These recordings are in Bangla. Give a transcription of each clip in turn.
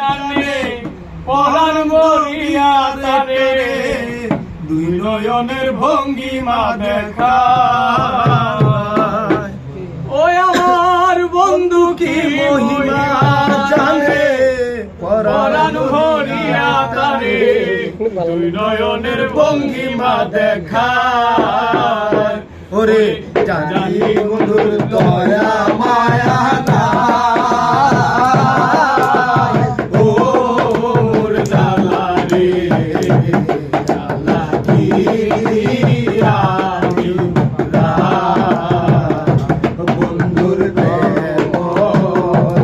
টানে পরাণ মরিয়া তারে দুই নয়নের ভঙ্গিমা দেখা ওই আমার বন্ধু কি মহিমা জানে পরাণ মরিয়া তারে দুই নয়নের ভঙ্গিমা দেখা ওরে জানি বন্ধুর দয়া মায়া না ও মোর জালা রে জালা কি আমি বন্ধুর প্রেম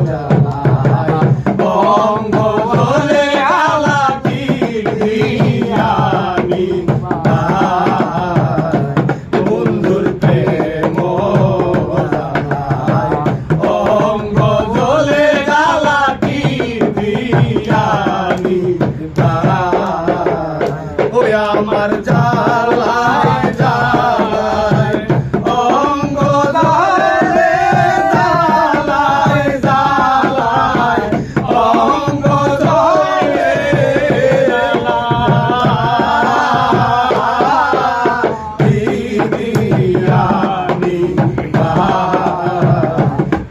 জ্বালায় অঙ্গ ধরে আলা কি আমি বন্ধুর প্রেম জ্বালায় অঙ্গ ধরে আলা কি আমি ওই আমার জালায় জালায় অঙ্গ ধরে জালায় জালায় অঙ্গ ধরে আমি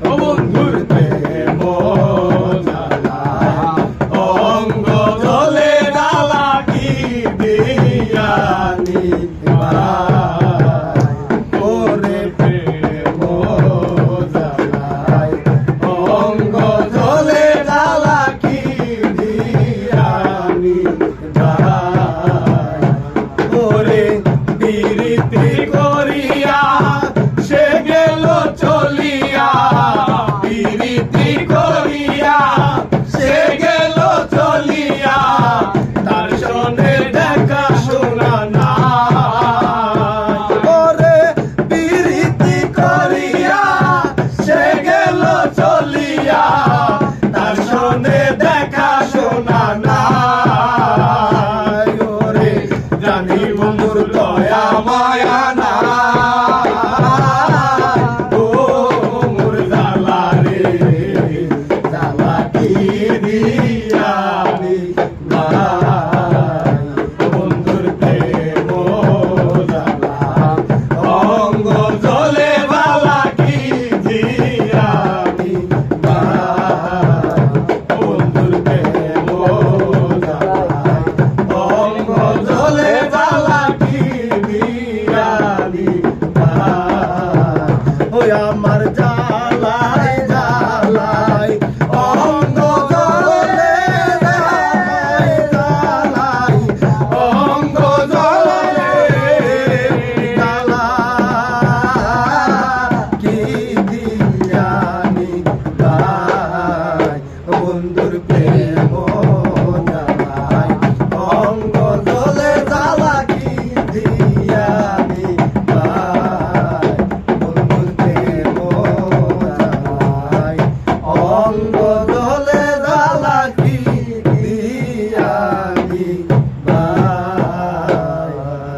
বন্ধুর প্রেম জালায় অঙ্গ ধরে ডালা কি দিয়ানি ওরে প্রেম জালায় অঙ্গ ধরে ডালা কি দিয়ানি ওরে বিরতি করিয়া সে গেল চলিয়া বিরতি করিয়া সে গেল চলিয়া তার সনে দেখা শোনা না ওরে বিরতি করিয়া সে গেল চলিয়া তার সনে দেখা শোনা না ওরে জানি বন্ধুর দয়া মায়া না ও মোর জালা রে জালা কি দিয়া